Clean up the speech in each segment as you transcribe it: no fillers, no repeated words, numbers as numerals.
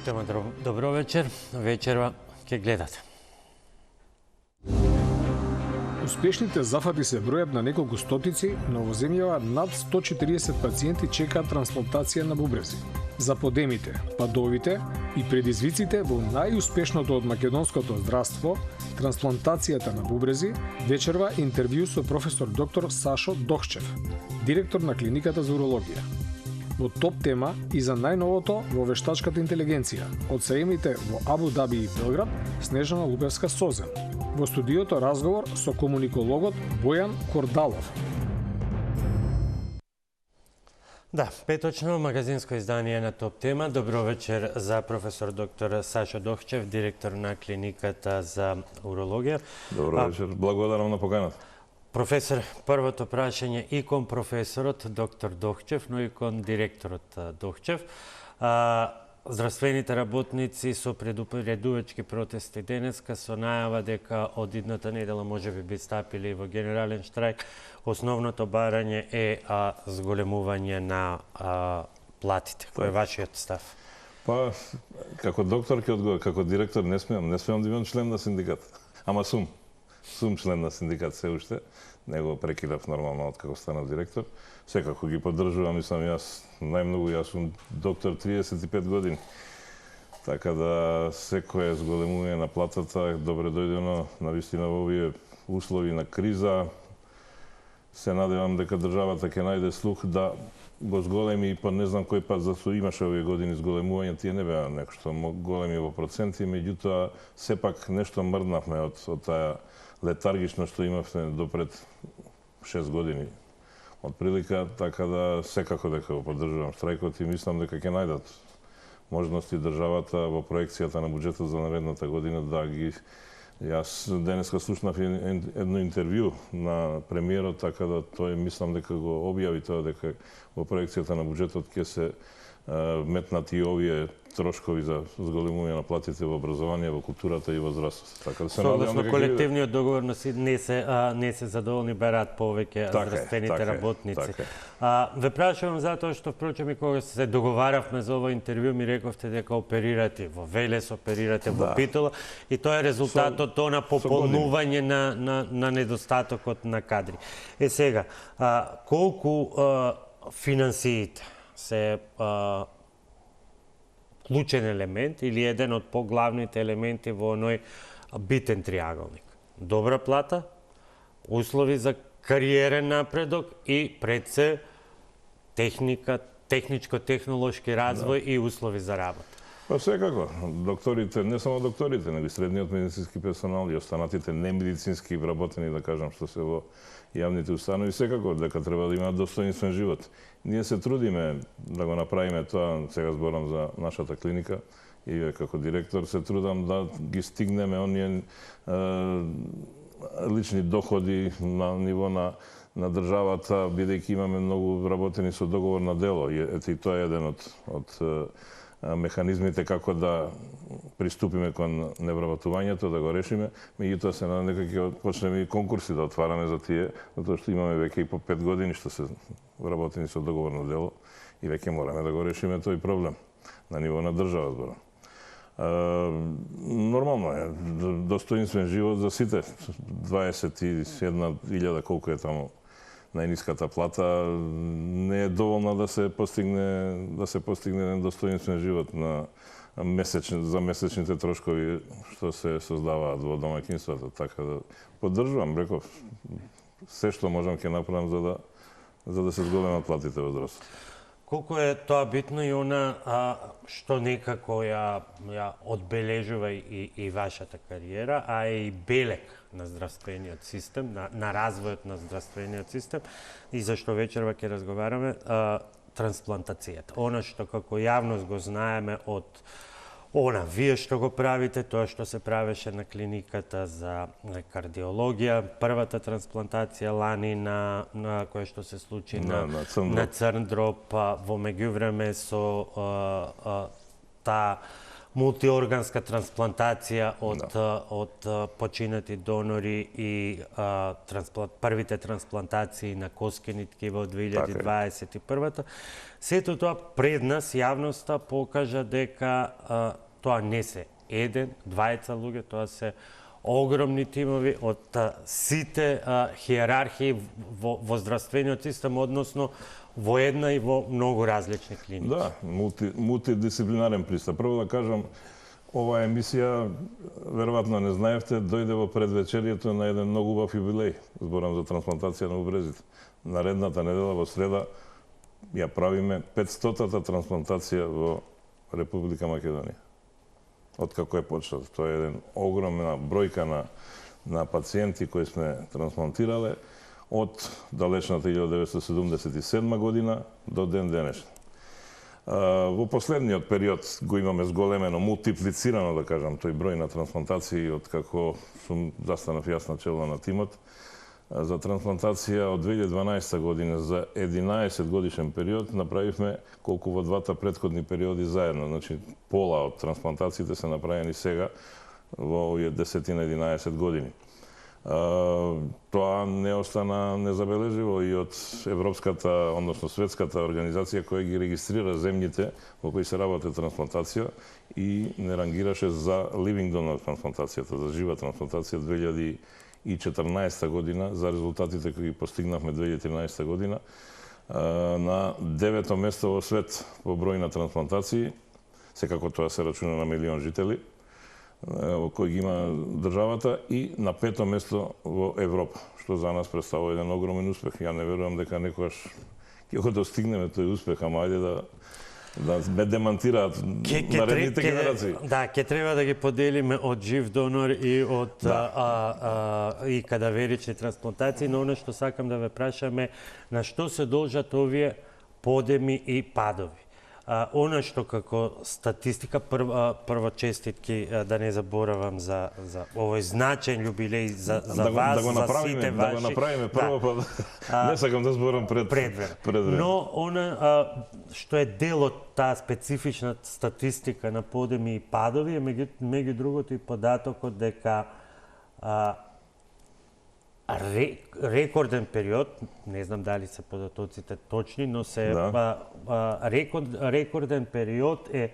Топтема, добро вечер. Вечерва ќе гледате. Успешните зафати се бројат на неколку стотици, но во земјава над 140 пациенти чекаат трансплантација на бубрези. За подемите, падовите и предизвиците во најуспешното од македонското здравство, трансплантацијата на бубрези, вечерва интервју со професор доктор Сашо Дохчев, директор на клиниката за урологија. Во топ тема и за најновото во вештачката интелигенција, од саемите во Абу Даби и Белград, Снежана Лупевска-Созен. Во студиото разговор со комуникологот Бојан Кордалов. Да, петочно магазинско издание на топ тема. Добро вечер за професор доктор Сашо Дохчев, директор на клиниката за урологија. Добро вечер, благодарам на поканата. Професор, првото прашање и кон професорот доктор Дохчев, но и кон директорот Дохчев. Здравствените работници со предупредувачки протести денеска со најава дека од идната недела можеби би стапили во генерален штрайк. Основното барање е зголемување на платите. Кој е вашиот став? Па, како доктор ќе одговор, како директор не смеам да имам член на синдикат. Ама сум член на синдикат се уште. Него прекидав нормално од како станав директор. Секако ги поддржувам, мислам јас најмногу, јас сум доктор 35 години. Така да секое зголемување на платата добре дојдено, навистина во овие услови на криза. Се надевам дека државата ќе најде слух да го зголеми и па не знам кој пат зашто имаше овие години зголемување, тие не беа нешто големи во проценти, меѓутоа сепак нешто мрднавме од таа летаргично што имавме допред 6 години. Од прилика, така да секако дека го поддржувам штрајкот и мислам дека ќе најдат можности државата во проекцијата на буџетот за наредната година да ги... Јас денеска слушнав едно интервју на премиерот, така да тој мислам дека го објави тоа дека во проекцијата на буџетот ќе се метнати и овие трошкови за зголемување на платите во образование, во културата и во здравството. Така да се надевам дека колективниот договор не се задоволни, бараат повеќе здравствените работници. Ве прашувам затоа што впрочем и кога се договаравме за ова интервју ми рековте дека оперирате во Велес, оперирате во Битола и тоа е резултатот на пополнување на недостатокот на кадри. Сега, колку финансиите се клучен елемент или еден од поглавните елементи во оној битен триаголник. Добра плата, услови за кариерен напредок и пред се техника, техничко-технолошки развој и услови за работа. Па секако, докторите, не само докторите, него и средниот медицински персонал и останатите немедицински вработени, да кажам, што се во јавните установи, секако дека треба да имаат достоинствен живот. Ние се трудиме да го направиме тоа, сега зборам за нашата клиника, и вие како директор се трудам да ги стигнеме оние лични доходи на ниво на државата, бидејќи имаме многу вработени со договор на дело. Ето и тоа е еден од механизмите како да приступиме кон невработувањето, да го решиме, меѓутоа се надам дека ќе почнеме и конкурси да отвараме за тие, затоа што имаме веќе и по 5 години што се вработени со договор на дело и веќе мораме да го решиме тој проблем на ниво на држава зборам. Нормално е, достоинствен живот за сите, 21.000 колку е таму најниската плата, не е доволна да се постигне достоинствен живот за месечните трошкови што се создаваат во домаќинствата. Така да поддржувам, реков, се што можам ќе направам за да се зголемат платите во здравството. Колку е тоа битно и она што некако ја одбележува и вашата кариера, а е и белег на здравствениот систем, на развојот на здравствениот систем, и зашто вечерва ќе разговараме, трансплантацијата. Она што како јавност го знаеме од вие што го правите, тоа што се правеше на клиниката за кардиологија, првата трансплантација лани на која што се случи на црн дроб, во меѓувреме со таа мултиорганска трансплантација од починати донори и првите трансплантации на коскени ткива од 2021-та. Сето тоа пред нас јавноста покажа дека тоа не се еден, двајца луѓе, тоа се огромни тимови од сите хиерархии во здравствениот систем, односно во една и во многу различни клиники. Да, мултидисциплинарен пристап. Прво да кажам, ова емисија, веројатно не знаевте, дојде во предвечерието на еден многу убав юбилеј, зборам за трансплантација на убрезите. Наредната недела во среда ја правиме 500-та трансплантација во Република Македонија. Откако е почнат. Тоа е еден огромна бројка на пациенти кои сме трансплантирале од далечната 1977 година до ден денешен. Во последниот период го имаме зголемено, мултиплицирано, да кажам, тој број на трансплантации од како сум застанав јас на чело на тимот за трансплантација од 2012 година за 11 годишен период направивме колку во двата претходни периоди заедно. Значи, пола од трансплантациите се направени сега во овие 10-11 години. Тоа не остана незабележиво и од Европската, односно Светската организација која ги регистрира земјите во кои се работи трансплантација и не рангираше за living donor трансплантацијата, за жива трансплантација 2014 година, за резултатите кои ги постигнавме 2013 година, на 9-то место во свет во број на трансплантации, секако тоа се рачуна на милион жители, во кој ги има државата, и на 5-то место во Европа, што за нас представува еден огромен успех. Ја не верувам дека некогаш ќе го достигнеме тој успех, ама ајде да ме демантираат наредните генерации. Да, ќе треба да ги поделиме од жив донор и од и кадаверични трансплантации, но она што сакам да ве прашаме, на што се должат овие подеми и падови? Она што како статистика, прво честитки, да не заборавам за овој значаен јубилеј за вас, за сите ваши. Да го направиме прво, па не сакам да зборам пред време. Но она што е дел од таа специфична статистика на подеми и падови е меѓу другото и податокот дека рекорден период, не знам дали се податоците точни, но се рекорден период е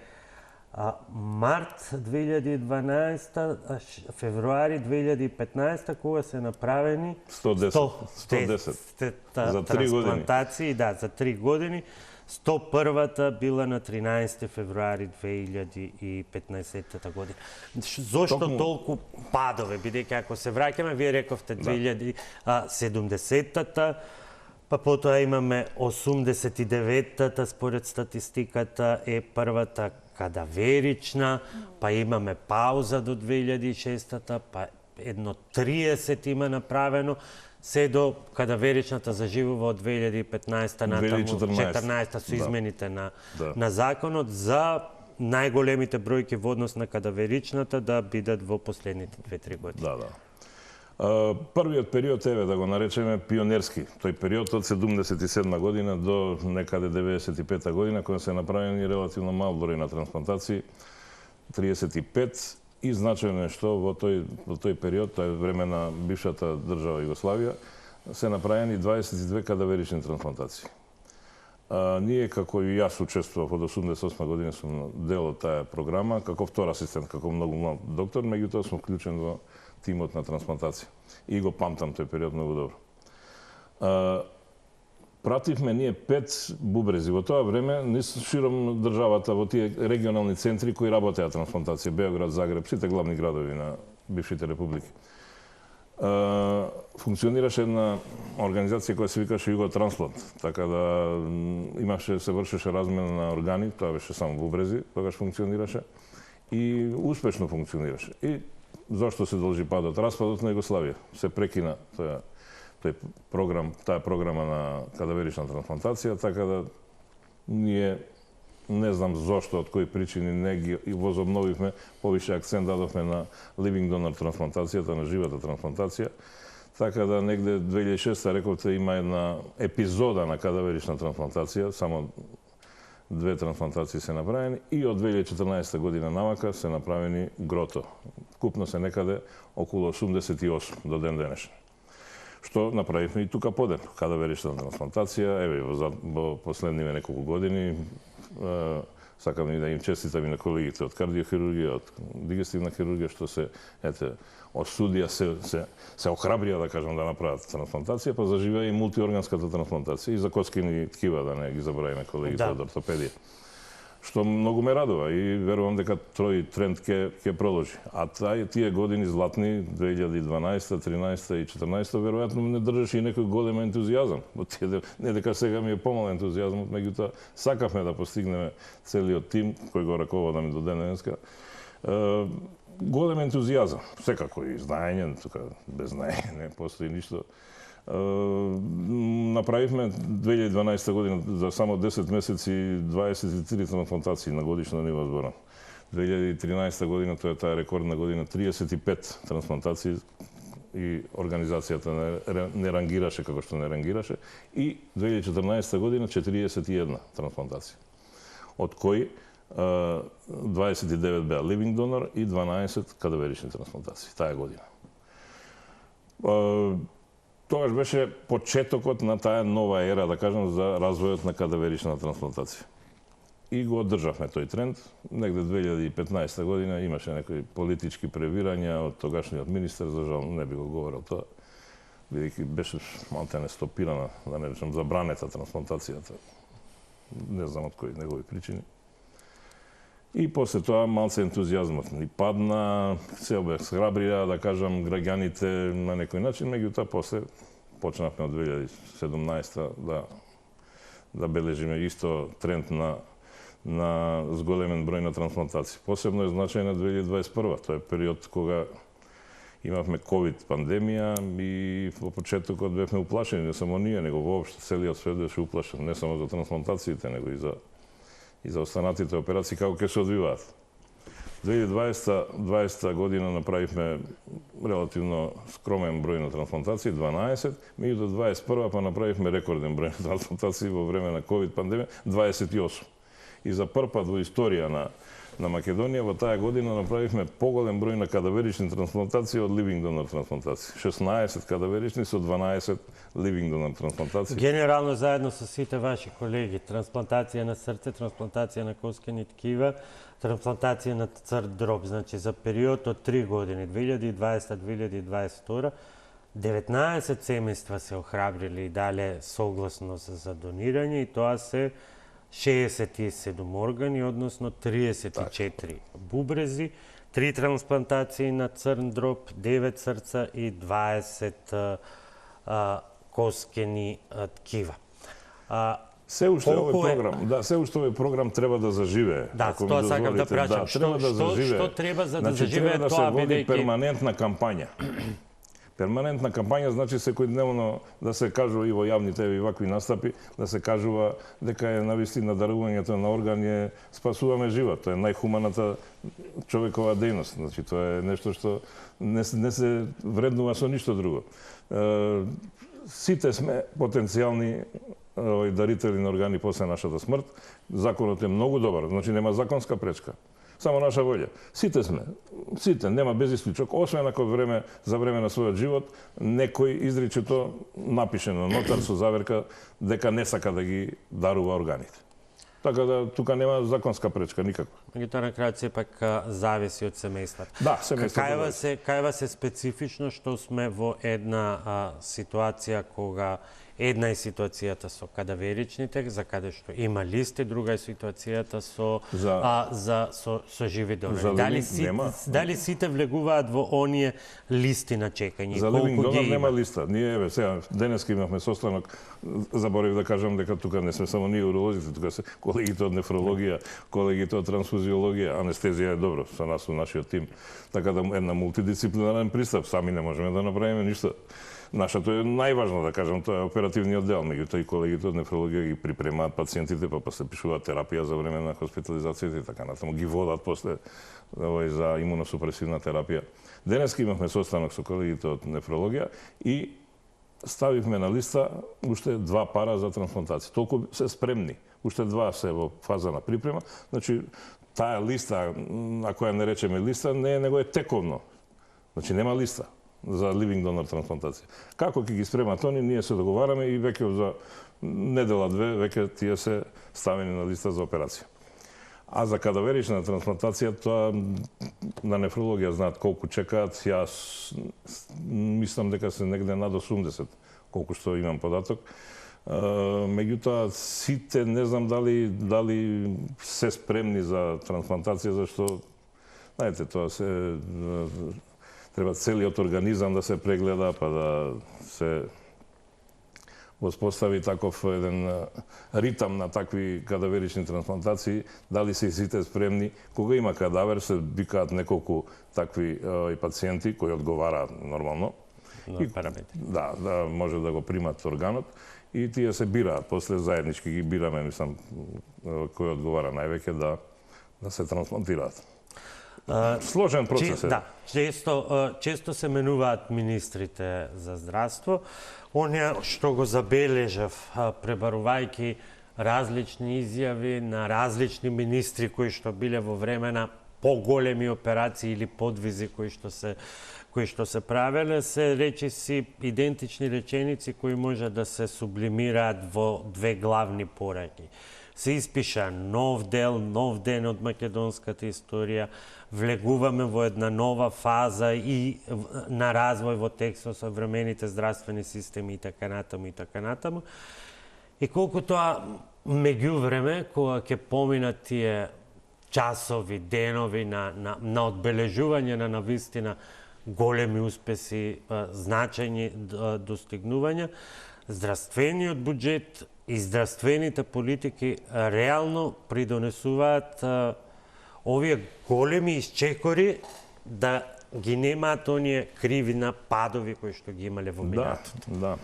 март 2012, февруари 2015, кога се направени 110 за 3 трансплантации, да, за 3 години. 101-та била на 13 февруари 2015 година. Зошто толку падове, бидејќи ако се враќаме, вие рековте 2070-та, па потоа имаме 89-та, според статистиката е првата кадаверична, па имаме пауза до 2006-та, па едно 30 има направено, се до кадаверичната заживува од 2015-та натаму 2014-та со измените на законот за најголемите бројки во однос на кадаверичната да бидат во последните 2-3 години. Да. Првиот период, еве да го наречеме пионерски, тој период од 77 година до некаде 95 година, кога се направени релативно мал број на трансплантации, 35, и значајно е што во тој период, тоа е време на бившата држава Југославија, се направени 22 кадаверични трансплантации. Ние, како и јас учествував од 88 година, сум дел од таа програма, како втор асистент, како многу млад доктор, меѓутоа сум вклучен во тимот на трансплантација. И го памтам тој период многу добро. Пративме ние 5 бубрези. Во тоа време, низ широм државата, во тие регионални центри кои работеа трансплантација, Београд, Загреб, сите главни градови на бившите републики. Функционираше една организација која се викаше Југотрансплант, така да се вршеше размена на органи, тоа беше само бубрези, тогаш функционираше и успешно функционираше. И зошто се должи падот? Распадот на Југославија. Се прекина таа програма на кадаверична трансплантација, така да ние не знам зошто, од кои причини не ги возобновивме, повише акцент дадовме на living donor трансплантацијата, на живата трансплантација. Така да негде 2006 рековте има една епизода на кадаверична трансплантација, само 2 трансплантации се направени и од 2014 година навака се направени грото. Купно се некаде околу 88 до ден денешен. Што направивме и тука поден, кадаверична трансплантација, еве во последниве неколку години, сакам и да им честитам и на колегите од кардиохирургија, од дигестивна хирургија, што се осудија, се охрабрија, да кажам, да направат трансплантација, па заживеа и мултиорганската трансплантација и за коскини ткива, да не ги забравиме колегите од ортопедија. Што многу ме радува и верувам дека тој тренд ќе продолжи. А тие години златни, 2012, 13 и 14, веројатно не држеше и некој голем ентузијазам. Не дека сега ми е помал ентузијазмот, меѓутоа сакавме да постигнеме целиот тим кој го раководам до ден денеска. Голем ентузијазам, секако и знаење, тука без знаење не постои ништо. Направивме 2012 година за само 10 месеци 23 трансплантации на годишно ниво зборам. 2013 година, тоа е таа рекордна година, 35 трансплантации и организацијата не рангираше како што не рангираше, и 2014 година 41 трансплантации, од кои 29 беа living donor и 12 кадаверични трансплантации таа година. Тогаш беше почетокот на таа нова ера, да кажам, за развојот на кадаверична трансплантација. И го одржавме тој тренд. Негде 2015 година имаше некои политички превирања од тогашниот министер, за жал не би го говорил тоа, бидејќи беше малтене стопирана, да не речем забранета трансплантацијата. Не знам од кои негови причини. И после тоа малце ентузијазмот ни падна, се обесхрабрија, да кажам, граѓаните на некој начин, меѓутоа после почнавме од 2017 да бележиме исто тренд на зголемен број на трансплантации. Посебно е значајна 2021. Тоа е период кога имавме ковид пандемија и во почетокот бевме уплашени, не само ние, него воопшто целиот свет беше уплашен, не само за трансплантациите, него и за останатите операции како ќе се одвиваат. 2020 година направивме релативно скромен број на трансплантации, 12, меѓутоа 2021 па направивме рекорден број на трансплантации во време на ковид пандемија, 28. И за прв пат во историја на Македонија во таа година направивме поголем број на кадаверични трансплантации од living donor трансплантации. 16 кадаверични со 12 living donor трансплантации. Генерално заедно со сите ваши колеги, трансплантација на срце, трансплантација на коскени ткива, трансплантација на црт дроб, значи за период од 3 години, 2020-2022, 19 семејства се охрабрили и дале согласност за донирање, и тоа се 67 органи, односно 34 бубрези, 3 трансплантации на црн дроб, 9 срца и 20 коскени ткива. Се уште овој програм треба да заживее. Да, тоа сакам да прашам. Што треба за да заживее тоа, бидејќи тоа, води перманентна кампања. Перманентна кампања значи секојдневно да се кажува и во јавните и вакви настапи, да се кажува дека е навистина дарувањето на органи спасуваме живот. Тоа е најхуманата човекова дејност. Значи тоа е нешто што не се вреднува со ништо друго. Сите сме потенцијални дарители на органи после нашата смрт. Законот е многу добар, значи нема законска пречка. Само наша волја. Сите сме. Сите, нема без исклучок, освен ако за време на својот живот некој изричето напише на нотар со заверка дека не сака да ги дарува органите. Така да тука нема законска пречка никаква. Меѓутоа на крајот сепак зависи од семејствата. Да, семејствата. Кајва се специфично што сме во една ситуација кога една е ситуацијата со кадаверичните, за каде што има листи, друга е ситуацијата со живи донори. Дали сите влегуваат во оние листи на чекање? За living donor нема листа. Ние еве сега денеска имавме состанок, заборев да кажам дека тука не сме само ние уролозите, тука се колегите од нефрологија, колегите од трансфузиологија, анестезија е добро со нас, со нашиот тим. Така да една мултидисциплинарен пристап, сами не можеме да направиме ништо. Нашето е најважно, да кажам, тоа е оперативниот дел, меѓутоа и колегите од нефрологија ги припремаат пациентите, па после пишуваат терапија за време на хоспитализацијата и така натаму, ги водат после за имуносупресивна терапија. Денеска имавме состанок со колегите од нефрологија и ставивме на листа уште 2 пара за трансплантација. Толку се спремни. уште 2 се во фаза на припрема. Значи, таа листа, ако ја не речеме листа, не е, него е тековно. Значи, нема листа за living donor трансплантација. Како ќе ги спремат они, ние се договараме и веќе за недела-две, веќе тие се ставени на листа за операција. А за кадаверична трансплантација, тоа на нефрологија знаат колку чекаат. Јас мислам дека се негде над 80, колку што имам податок. Меѓутоа, сите не знам дали се спремни за трансплантација, зашто, знаете, тоа се треба целиот организам да се прегледа, па да се воспостави таков еден ритам на такви кадаверични трансплантации, дали се сите спремни. Кога има кадавер, се викаат неколку такви пациенти кои одговараат нормално. Да може да го примат органот и тие се бираат, после заеднички ги бираме, мислам, кој одговара највеќе да се трансплантираат. Сложен процес е. Да, често се менуваат министрите за здравство. Оние што го забележав, пребарувајќи различни изјави на различни министри кои што биле во време на поголеми операции или подвизи кои што се правеле, се речиси идентични реченици кои може да се сублимираат во две главни пораки. Се испиша нов ден од македонската историја, влегуваме во една нова фаза и на развој во текст со современите здравствени системи и така натаму. И колку тоа меѓувреме, кога ќе поминат тие часови, денови на одбележување на навистина големи успеси, значајни достигнувања, здравствениот буџет и здравствените политики реално придонесуваат овие големи исчекори да ги немаат оние кривина падови кои што ги имале во минатото. Да.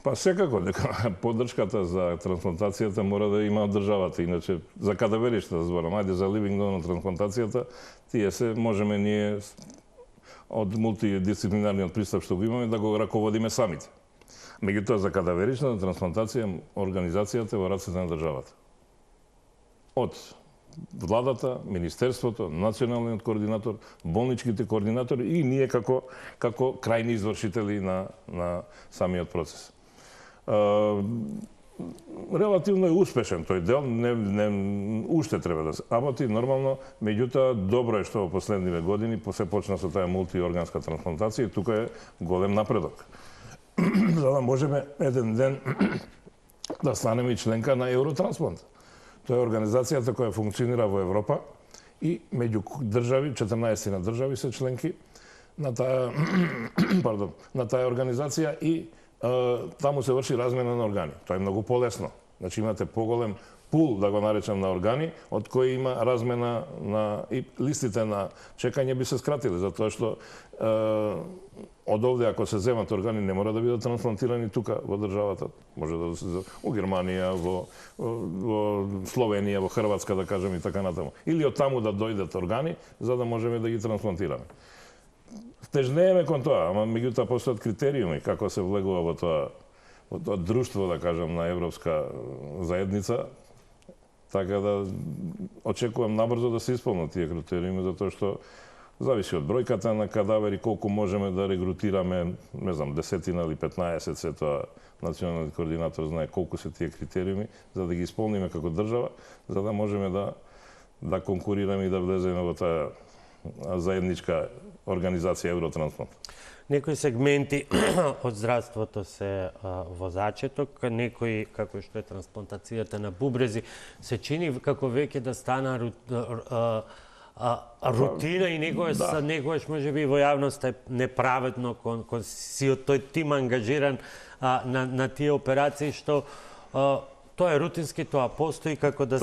Па секако дека поддршката за трансплантацијата мора да има од државата, иначе за кадаверичната зборам, ајде за living donor трансплантацијата, тие се можеме ние од мултидисциплинарниот пристап што го имаме да го раководиме самите. Меѓутоа за кадаверичната трансплантација организацијата е во рацете на државата. Од владата, министерството, националниот координатор, болничките координатори и ние како крајни извршители на самиот процес. Релативно е успешен тој дел, уште треба да се работи нормално, меѓутоа добро е што во последниве години се почна со таа мултиорганска трансплантација и тука е голем напредок. За да можеме еден ден да станеме и членка на Евротрансплант. Тоа е организацијата која функционира во Европа и меѓу држави, 14 на држави се членки на таа организација и таму се врши размена на органи. Тоа е многу полесно. Значи имате поголем пул, да го наречам, на органи, од кои има размена и листите на чекање би се скратили, затоа што од овде ако се земат органи не мора да бидат трансплантирани тука во државата. Може да се во Германија, во Словенија, во Хрватска, да кажем, и така натаму. Или од таму да дојдат органи за да можеме да ги трансплантираме. Тежнееме кон тоа, ама меѓутоа постојат критериуми како се влегува во тоа друштво, да кажем, на Европска заедница. Така да очекувам набрзо да се исполнат тие критериуми, затоа што зависи од бројката на кадавери, колку можеме да регрутираме, не знам, 10 или 15, се тоа националниот координатор знае колку се тие критериуми, за да ги исполниме како држава, за да можеме да конкурираме и да влеземе во таа заедничка организација Евротрансплант. Некои сегменти од здравството се во зачеток, некои, како што е трансплантацијата на бубрези, се чини како веќе да стана рутина и некојаш можеби во јавноста е неправедно кон сиот тој тим ангажиран на тие операции, што тоа е рутински, тоа постои како да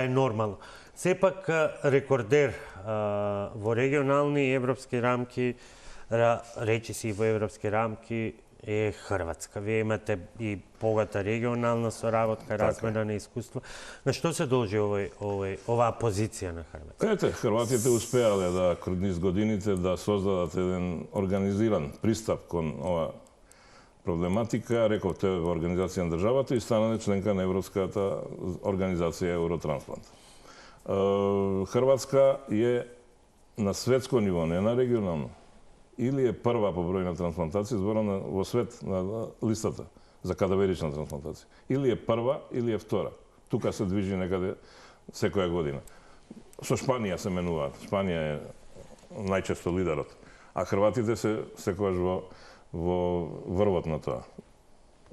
е нормално. Сепак рекордер во регионални и европски рамки, речиси и во европски рамки, е Хрватска. Вие имате и богата регионална соработка, размена на искуство. На што се должи оваа позиција на Хрватска? Ете, хрватите успеале да низ годините да создадат еден организиран пристап кон ова проблематика, реков, тоа е организација на државата и стана членка на Европската организација Евротрансплант. Хрватска е на светско ниво, не на регионално. Или е прва по број на трансплантации, зборам во свет на листата за кадаверична трансплантација. Или е прва, или е втора. Тука се движи некаде секоја година. Со Шпанија се менуваат. Шпанија е најчесто лидерот. А хрватите се секогаш во врвот на тоа.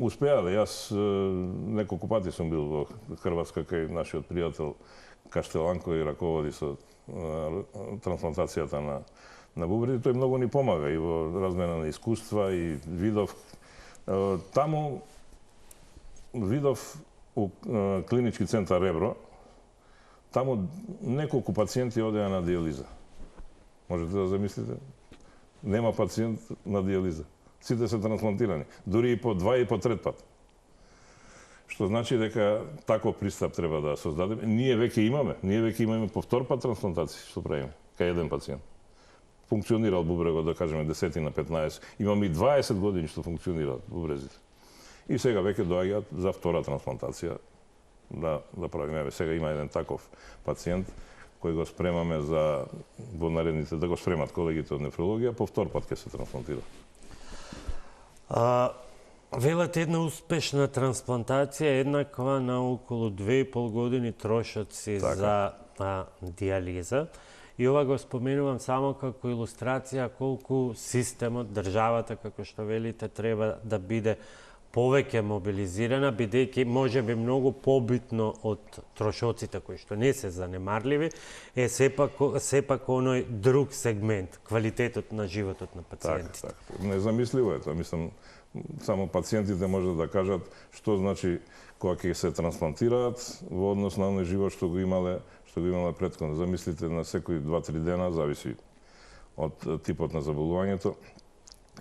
Успеа да јас неколку пати сум бил во Хрватска кај нашиот пријател Каштелан кој раководи со трансплантацијата на бубреди. Тој многу ни помага и во размена на искуства и видов. Таму видов у клинички центар Ребро, таму неколку пациенти одеа на диализа. Можете да замислите? Нема пациент на диализа. Сите се трансплантирани. Дури и по два и по трет пат. Што значи дека таков пристап треба да создадеме. Ние веќе имаме по втор пат трансплантации, што правиме, кај еден пациент. Функционирал бубрегот, да кажеме, 10 на 15. Имаме и 20 години што функционираат бубрезите. И сега веќе доаѓаат за втора трансплантација да правиме. Сега има еден таков пациент кој го спремаме за во наредните, да го спремат колегите од нефрологија, по втор пат ќе се трансплантира. Велате една успешна трансплантација еднаква на околу 2,5 години трошоци за диализа. И ова го споменувам само како илустрација колку системот, државата, како што велите, треба да биде повеќе мобилизирана, бидејќи можеби многу побитно од трошоците кои што не се занемарливи, е сепак оној друг сегмент, квалитетот на животот на пациентите. Така. Незамисливо е тоа. Мислам, само пациентите можат да кажат што значи кога ќе се трансплантираат во однос на оној живот што го имале претходно. Замислите, на секои 2-3 дена, зависи од типот на заболувањето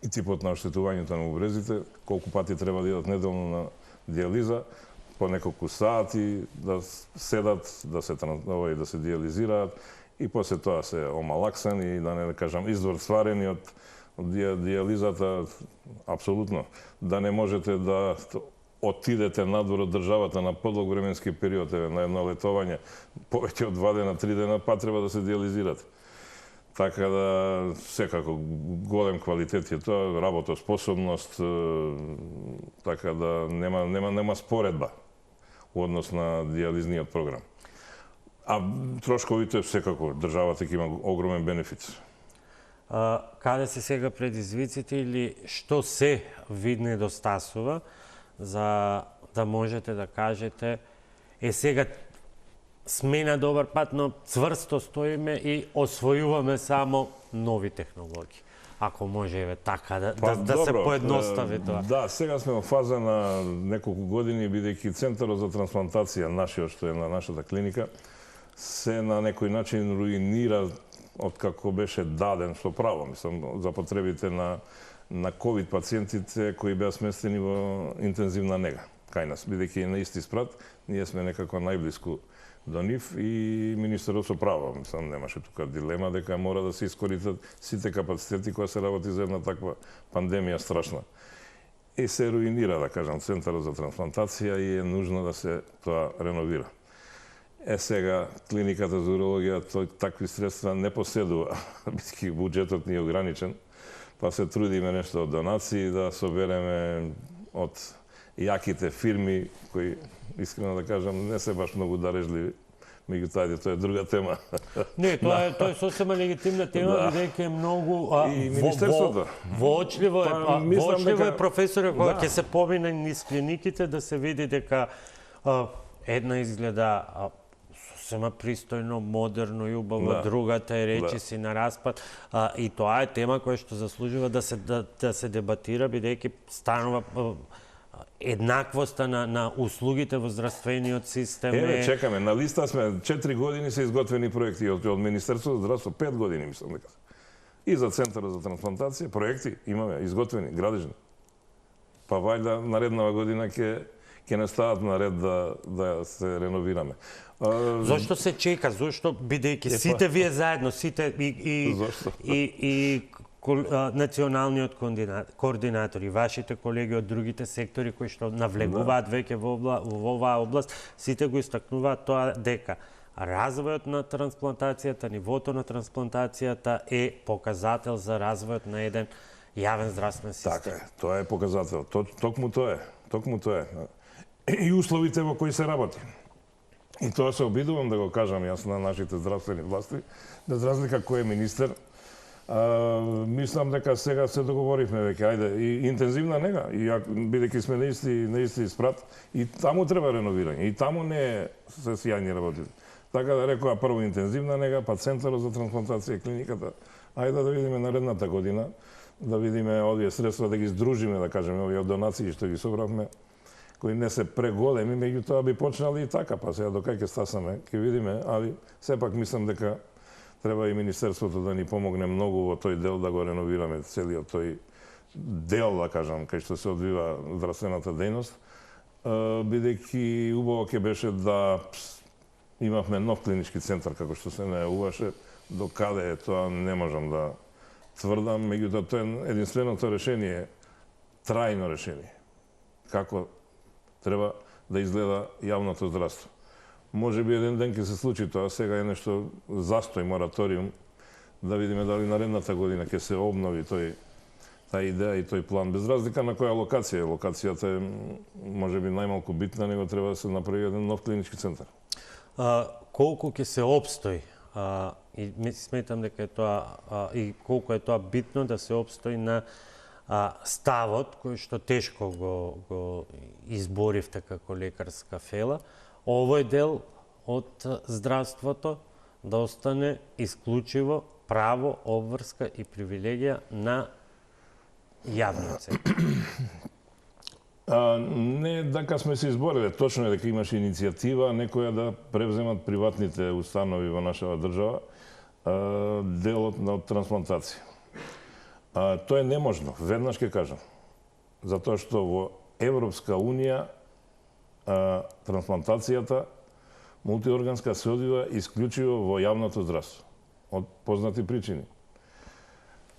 и типот на оштетувањето на бубрезите, колку пати треба да идат неделно на диализа, по неколку сати да седат, да се диализираат и после тоа се омалаксани и да не кажам издворцварени од диализата, апсолутно. Да не можете да отидете надвор од државата на подолг временски период, на едно летовање, повеќе од 2 дена, 3 дена, па треба да се диализирате. Така да, секако, голем квалитет е тоа, работоспособност, така да нема споредба во однос на диализниот програм. А трошковите, секако, државата ќе има огромен бенефит. Каде се сега предизвиците или што се ви недостасува за да можете да кажете сега сме на добар пат, но цврсто стоиме и освојуваме само нови технологии? Ако може така да се поедностави тоа. Да, сега сме во фаза на неколку години, бидејќи Центарот за трансплантација, нашиот што е на нашата клиника, се на некој начин руинира од како беше даден со право, мислам, за потребите на ковид пациентите кои беа сместени во интензивна нега кај нас, бидејќи е на исти спрат, ние сме некако најблиску до нив и министерот со право, мислам, немаше тука дилема дека мора да се искористат сите капацитети кога се работи за една таква пандемија страшна. И се руинира, да кажам, Центарот за трансплантација и е нужно да се тоа реновира. Сега клиниката за урологија такви средства не поседува, бидејќи буџетот ни е ограничен, па се трудиме нешто од донации да собереме од јаките фирми кои, искрено да кажам, не се баш многу дарежливи. Меѓутоа, тоа е друга тема. Не, тоа е сосема легитимна тема, бидејќи е многу и министерството. Воочливо е професорот кога ќе се помине низ клиниките да се види дека една изгледа сосема пристојно, модерно и убаво, другата е речиси на распад. И тоа е тема која што заслужува да се дебатира, бидејќи станува еднаквоста на услугите во здравствениот систем. Чекаме, на листа сме 4 години се изготвени проекти од Министерството за здравство, 5 години мислам дека. И за Центарот за трансплантација проекти имаме изготвени, градежни. Па вајда нареднава година ќе не стават на ред да се реновираме. Зошто се чека? Зошто, бидејќи сите вие заедно, сите и националниот координатор и вашите колеги од другите сектори кои што навлегуваат веќе во оваа област, сите го истакнуваат тоа дека развојот на трансплантацијата, нивото на трансплантацијата е показател за развојот на еден јавен здравствен систем. Така е, тоа е показател. Токму тоа е. Токму тоа е. И условите во кои се работи. И тоа се обидувам да го кажам јас на нашите здравствени власти, без разлика кој е министер. Мислам дека сега се договоривме веќе, ајде, и интензивна нега, и бидејќи сме на исти спрат, и таму треба реновирање, и таму не е се сјајни работи. Така да рекоа прво интензивна нега, па центарот за трансплантација и клиниката. Ајде да видиме наредната година, да видиме овие средства да ги здружиме, да кажеме, овие донации што ги собравме, кои не се преголеми, меѓутоа би почнали и така, па сега до кај ќе стасаме, ќе видиме, али сепак мислам дека треба и Министерството да ни помогне многу во тој дел да го реновираме целиот тој дел, да кажам, кај што се одвива здравствената дејност, бидејќи убаво ќе беше да имавме нов клинички центар, како што се најавуваше, до каде е тоа не можам да тврдам, меѓутоа тоа е единственото решение, трајно решение. Како треба да изгледа јавното здравство. Може би еден ден ќе се случи тоа, сега е нешто застој, мораториум, да видиме дали наредната година ќе се обнови таа идеја и тој план, без разлика на која локација. Локацијата е можеби најмалку битна, него треба да се направи еден нов клинички центар. Колку ќе се обстои, и сметам дека е тоа, и колку е тоа битно да се обстои на ставот кој што тешко го изборивте како лекарска фела, овој дел од здравството да остане исклучиво право, обврска и привилегија на јавниот сектор. Не дека сме се избориле, точно е дека имаше иницијатива некоја да превземат приватните установи во нашава држава делот на трансплантација. Тоа е неможно, веднаш ќе кажам. Затоа што во Европска Унија трансплантацијата мултиорганска се одвива исклучиво во јавното здравство. Од познати причини.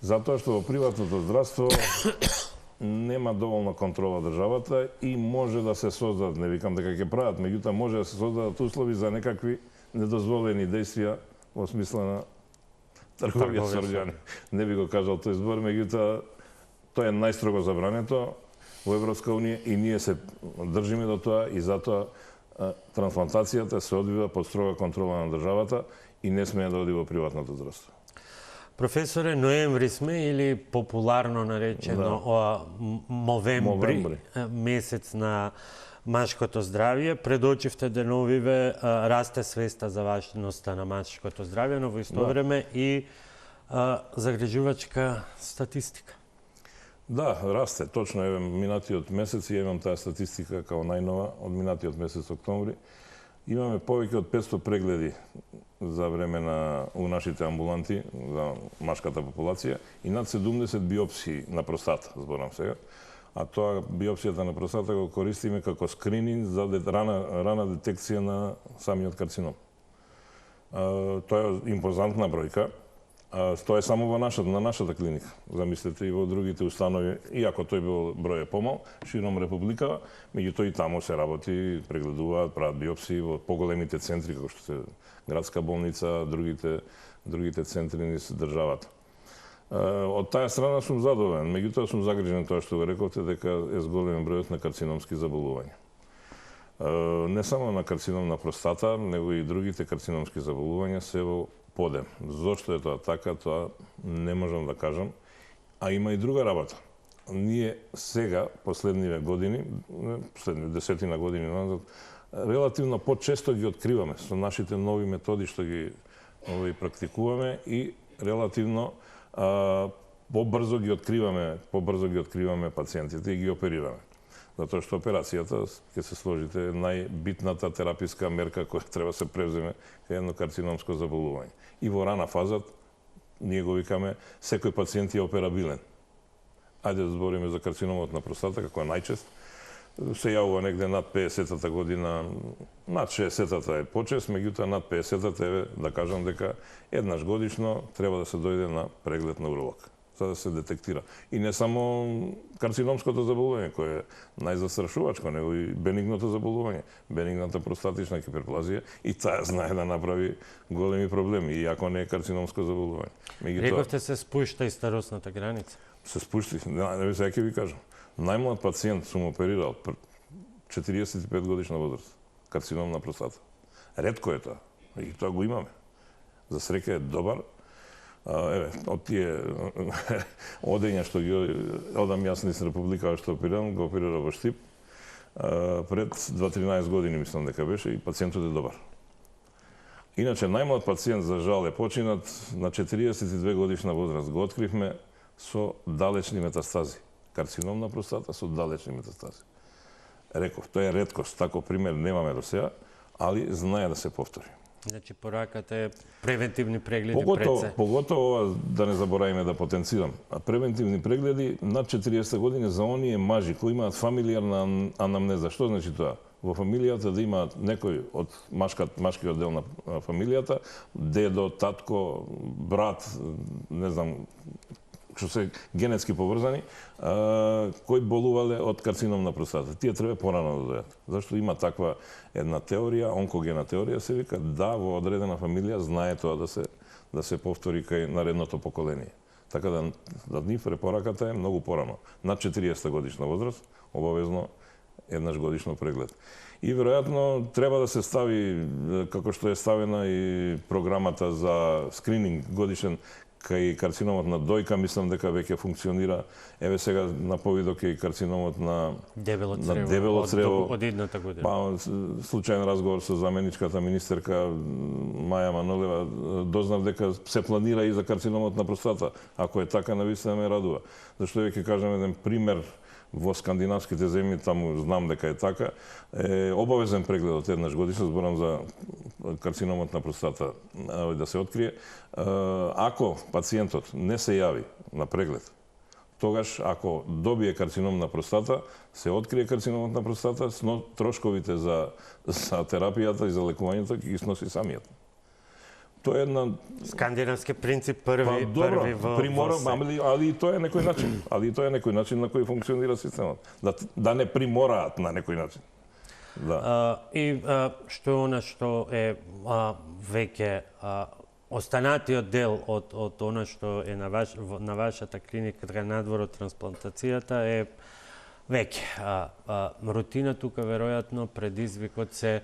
Затоа што во приватното здравство нема доволна контрола државата и може да се создадат, не викам дека ќе прават, меѓутоа може да се создадат услови за некакви недозволени действија во смисла на трговија со органи. Не би го кажал тој збор, меѓутоа тоа е најстрого забрането во Европска Унија и ние се држиме до тоа и затоа трансплантацијата се одвива под строга контрола на државата и не смее да оди во приватното здравство. Професоре, ноември сме или популарно наречено мовембри, месец на машкото здравје. Предочивте деновиве расте свеста за важноста на машкото здравје, но во исто време и загрижувачка статистика. Да, расте. Точно, еве, минатиот месец, и имам таа статистика као најнова, од минатиот месец октомври, имаме повеќе од 500 прегледи за време у нашите амбуланти за машката популација и над 70 биопсии на простата, зборам сега. А тоа биопсијата на простата го користиме како скрининг за рана детекција на самиот карцином. Тоа е импозантна бројка. Тоа е само на нашата клиника. Замислете и во другите установи, иако тој бил број помал, широм република, меѓутоа и таму се работи, прегледуваат, прават биопсии во поголемите центри, како што се градска болница, другите центри низ државата. Од таа страна сум задоволен, меѓутоа сум загрижен тоа што го рековте дека е зголемен бројот на карциномски заболувања. Не само на карцином на простата, него и другите карциномски заболувања се во подем. Зошто е тоа така, тоа не можам да кажам. А има и друга работа. Ние сега, последниве години, десетина години назад, релативно почесто ги откриваме со нашите нови методи што ги практикуваме и релативно побрзо ги откриваме пациентите и ги оперираме. Затоа што операцијата, ќе се сложите, најбитната тераписка мерка која треба се превземе е едно карциномско заболување. И во рана фаза, ние го викаме, секој пациент е операбилен. Ајде да збориме за карциномот на простата, како е најчест. Се јавува негде над 50-та година, над 60-та е почест, меѓутоа над 50-та е, да кажам дека еднаш годишно треба да се дојде на преглед на уролог. за да се детектира. И не само карциномското заболување, кое е најзастрашувачко, него и бенигното заболување, бенигната простатична хиперплазија, и таа знае да направи големи проблеми, иако не е карциномско заболување. Рековте се спушта и старосната граница. Се спушти, не ви сега ќе ви кажам. Најмлад пациент сум оперирал 45 годишна возраст, карцином на простата. Ретко е тоа, и тоа го имаме. За среќа е добар. Од тие одења што ги одам јас низ Република што оперирам, го оперира во Штип. Пред 2-13 години мислам дека беше и пациентот е добар. Иначе најмлад пациент за жал е починат на 42 годишна возраст. Го откривме со далечни метастази. Карцином на простата со далечни метастази. Реков, тоа е реткост, таков пример немаме до сега, али знае да се повтори. Значи пораката е превентивни прегледи пред се. Поготово да не заборавиме да потенцирам. Превентивни прегледи над 40 години за оние мажи кои имаат фамилиарна анамнеза. Што значи тоа? Во фамилијата да има некој од машкиот дел на фамилијата, дедо, татко, брат, не знам, што се генетски поврзани, кои болувале од карцином на простата. Тие треба порано да дојдат. Зашто има таква една теорија, онкогена теорија се вика, да во одредена фамилија знае тоа да се повтори кај наредното поколение. Така да нив препораката е многу порано. Над 40 годишна возраст, обавезно еднаш годишно преглед. И веројатно треба да се стави, како што е ставена и програмата за скрининг годишен кај карциномот на дојка, мислам дека веќе функционира. Еве сега на повидок е и карциномот на дебело црево. Од идната година. Па, случаен разговор со заменичката министерка Маја Манолева, дознав дека се планира и за карциномот на простата. Ако е така, навистина ме радува. Зашто веќе кажам еден пример во скандинавските земји, таму знам дека е така, е обавезен преглед од еднаш годишно, зборам за карциномот на простата, да се открие. Ако пациентот не се јави на преглед, тогаш ако добие карцином на простата, се открие карциномот на простата, но трошковите за терапијата и за лекувањето ќе ги сноси самиот. Тоа е една скандинавски принцип први во али и тоа е некој начин. Али и тоа е некој начин на кој функционира системот. Да не примораат на некој начин. Да. И што е она што е веќе останатиот дел од она што е на вашата клиника надвор од трансплантацијата е веќе рутина тука веројатно предизвикот се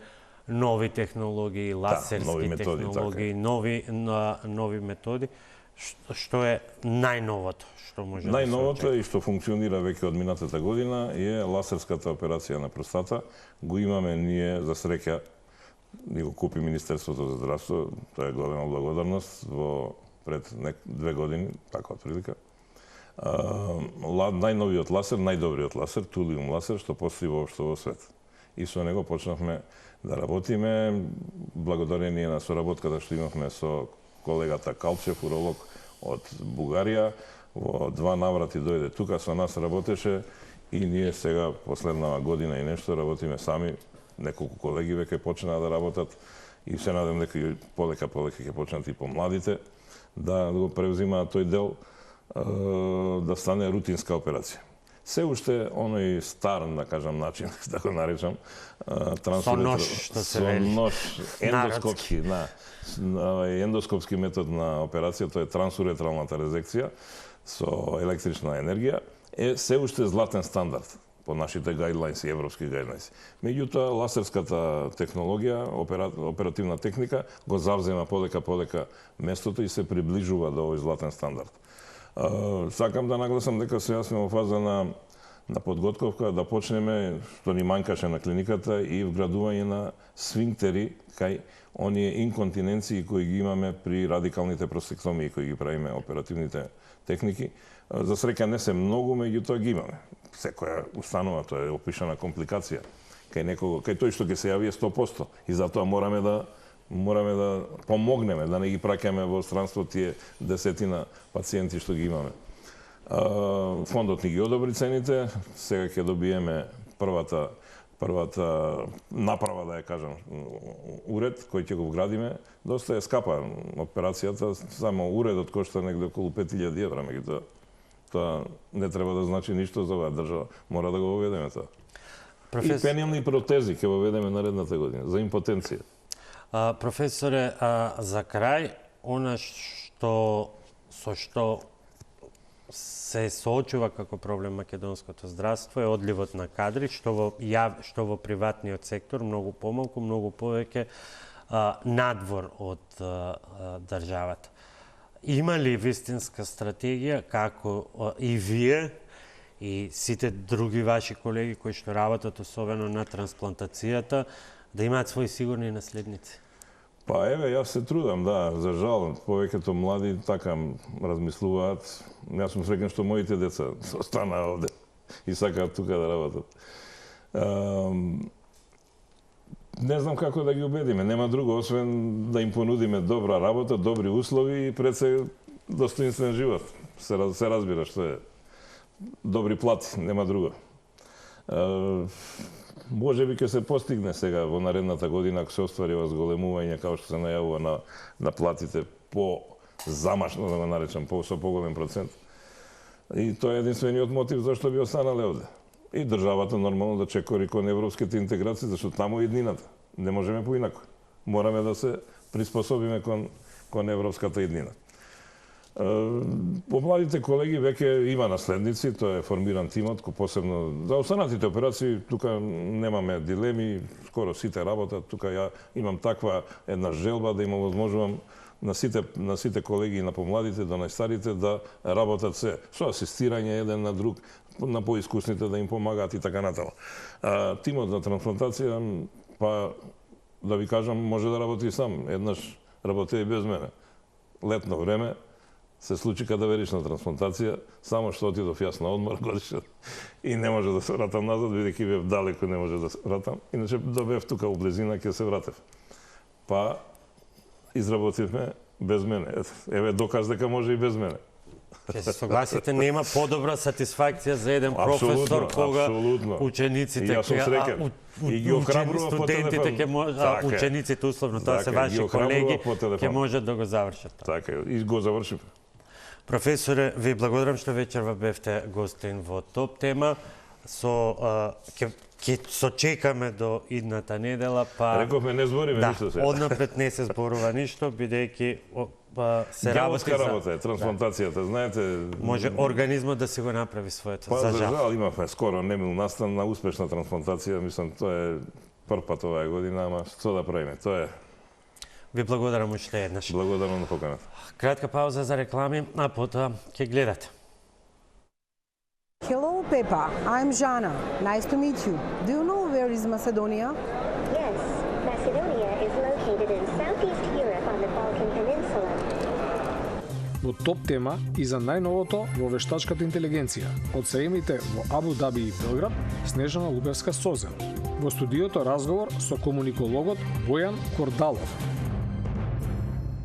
нови технологии, лазерски технологии, нови методи. Што е најновото што може да се очекува? Најновото и што функционира веќе од минатата година е лазерската операција на простата. Го имаме ние за среќа, ни го купи Министерството за здравство, тоа е голема благодарност пред 2 години, така отприлика. Најновиот лазер, најдобриот лазер, тулиум лазер, што постои воопшто во свет. И со него почнавме да работиме, благодарение на соработката што имавме со колегата Калчев, уролог од Бугарија. Во 2 наврати дојде тука, со нас работеше и ние сега, последнава година и нешто, работиме сами. Неколку колеги веќе почнаа да работат и се надам дека полека ќе почнат и помладите да го превзимаат тој дел, да стане рутинска операција. Се уште оној стар, да кажам, начин, да го наречам, со нож, што се вели. Со нож, ендоскопски метод на операција, тоа е трансуретралната резекција со електрична енергија, е се уште златен стандард по нашите гајдлайнси, европски гајдлайнси. Меѓутоа, лазерската технологија, оперативна техника, го завзема полека местото и се приближува до овој златен стандард. Сакам да нагласам дека сега сме во фаза на подготовка да почнеме, што ни манкаше на клиниката, и вградување на сфинктери кај оние инконтиненции кои ги имаме при радикалните простектомии кои ги правиме оперативните техники. За среќа не се многу, меѓутоа ги имаме. Секоја установа, тоа е опишана компликација. Кај тој што ќе се јави е 100%. И затоа мораме да помогнеме, да не ги праќаме во странство тие десетина пациенти што ги имаме. Фондот ни ги одобри цените, сега ќе добиеме првата направа, да ја кажам, уред кој ќе го вградиме, доста е скапа операцијата, само уредот кошта негде околу 5000 евра, меѓутоа тоа не треба да значи ништо за оваа држава, мора да го воведеме тоа. И пениални протези ќе воведеме наредната година за импотенција. Професоре, за крај, она што се соочува како проблем македонското здравство е одливот на кадри, што во приватниот сектор многу помалку, многу повеќе надвор од државата. Има ли вистинска стратегија како и вие и сите други ваши колеги кои што работат особено на трансплантацијата да имаат своји сигурни наследници? Па еве, јас се трудам, да, за жал, повеќето млади така размислуваат. Јас сум среќен што моите деца останаа овде и сакаат тука да работат. Не знам како да ги убедиме, нема друго освен да им понудиме добра работа, добри услови и пред се достоинствен живот. Се разбира што е. Добри плати, нема друго. Може би ќе се постигне сега во наредната година, ако се оствари ова зголемување, како што се најавува на платите по замашно, да го наречам, со поголем процент. И тоа е единствениот мотив зашто би останале овде. И државата нормално да чекори кон европските интеграции, зашто таму е иднината. Не можеме поинако. Мораме да се приспособиме кон европската иднина. По младите колеги веќе има наследници, тоа е формиран тимот, посебно за останатите операции, тука немаме дилеми, скоро сите работат, тука ја имам таква една желба да им овозможувам на сите колеги и на помладите до најстарите да работат се со асистирање еден на друг, на поискусните да им помагаат и така натаму. Тимот за трансплантација, па да ви кажам, може да работи сам. Еднаш работи и без мене. Летно време се случи кадаверична трансплантација, само што отидов јас на одмор годишен и не може да се вратам назад, бидејќи бев далеко, не може да се вратам. Иначе да бев тука у близина, ќе се вратев. Па изработивме без мене. Еве доказ дека може и без мене. Ќе се согласите, нема подобра сатисфакција за еден професор кога учениците и ги охрабрува по телефон. Учениците условно, тоа се ваши колеги, ќе можат да го завршат. Така, и го завршивме. Професоре, ви благодарам што вечерва бевте гостин во Топ тема. Ќе сочекаме до идната недела, па рековме не збориме ништо сега. Однапред не се зборува ништо, бидејќи се работи работа е трансплантацијата, знаете. Може организмот да си го направи своето, за жал. Жал имавме скоро немил настан на успешна трансплантација, мислам тоа е прв пат оваа година, ама што да правиме, тоа е. Ви благодарам уште еднаш. Благодарам на поканата. Кратка пауза за реклами, а потоа ќе гледате. Hello, Peppa. I'm Jana. Nice to meet you. Do you know where is Macedonia? Yes, Macedonia is located in Southeast Europe on the Balkan Peninsula. Во Топ тема и за најновото во вештачката интелигенција. Од саемите во Абу Даби и Белград, Снежана Лубевска-Созен. Во студиото разговор со комуникологот Бојан Кордалов.